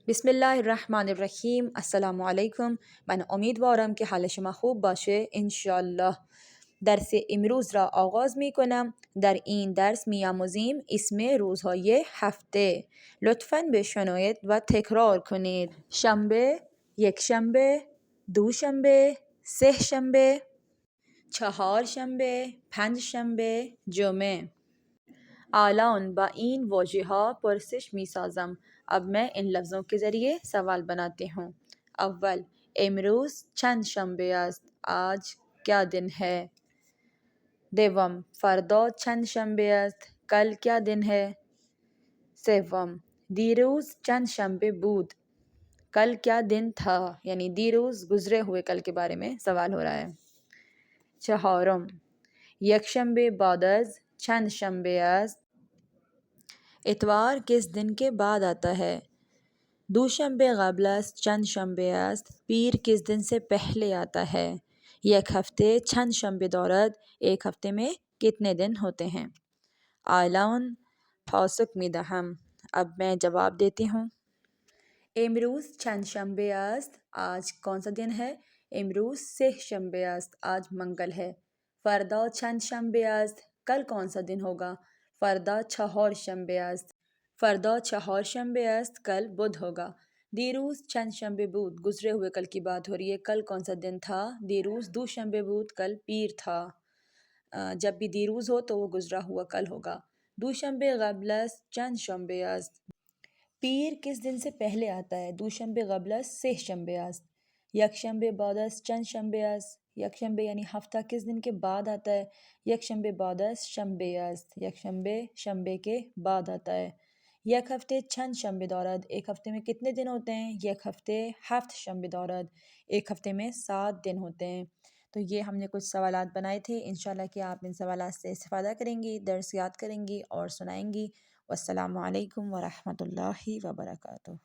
बिस्मिल्लाहिर्रहमानिर्रहीम अस्सलामु अलैकुम। من امیدوارم که حال شما خوب باشه انشالله. درس امروز را آغاز می کنم. در این درس می آموزیم اسم روزهای هفته. لطفاً بشنوید و تکرار کنید. شنبه، یک شنبه، دوشنبه، سه شنبه، چهار شنبه، پنج شنبه، جمعه. الان با این واژه ها پرسش می سازم. अब मैं इन लफ्ज़ों के ज़रिए सवाल बनाती हूँ. अव्वल, इमरूज़ चंद शंबे است. आज क्या दिन है. देवम, फरदा चंद शंबे است. कल क्या दिन है. सेवम, दीरोज़ चंद शंबे بود. कल क्या दिन था. यानी दीरोज़ गुजरे हुए कल के बारे में सवाल हो रहा है. चहारम, यकशंबे बाद अज़ चंद शंबे است. इतवार किस दिन के बाद आता है. दूशंबे क़ब्ल अज़ चंद शंबे است. पीर किस दिन से पहले आता है. एक हफ्ते चंद शंबे दौरत. एक हफ्ते में कितने दिन होते हैं. आलान पासुक मिदहम. अब मैं जवाब देती हूँ. इमरूज़ चंद शंबे است. आज कौन सा दिन है. इमरूज़ सेह शंबे است. आज मंगल है. फ़रदा चंद शंबे است. कल कौन सा दिन होगा. फ़रदा चहार शंबे است. फ़रदा चहार शंबे است. कल बुध होगा. दीरूज़ चंद शंबे बुध. गुजरे हुए कल की बात हो रही है. कल कौन सा दिन था. दीरूज़ दो शंबे बुध. कल पीर था. जब भी दीरूज़ हो तो वो गुजरा हुआ कल होगा. दूशंबे क़ब्ल अज़ चंद शंबे است. पीर किस दिन से पहले आता है. दूशंबे क़ब्ल अज़ सेह शंबे است. यकशंबे बाद अज़ चंद शंबे است. यकशंबे यानी हफ्ता किस दिन के बाद आता है. यकशंबे बाद अज़ शंबे است. यकशंबे शंबे के बाद आता है. एक हफ्ते चंद शंबे दौरान. एक हफ्ते में कितने दिन होते हैं. एक हफ्ते हफ्त शंबे दौरान. एक हफ्ते में 7 दिन होते हैं. तो ये हमने कुछ सवालात बनाए थे. इंशाल्लाह कि आप इन सवालात से इस्तिफ़ादा करेंगी, दर्स याद करेंगी और सुनाएंगी. वस्सलामु अलैकुम व रहमतुल्लाहि व बरकातुहू.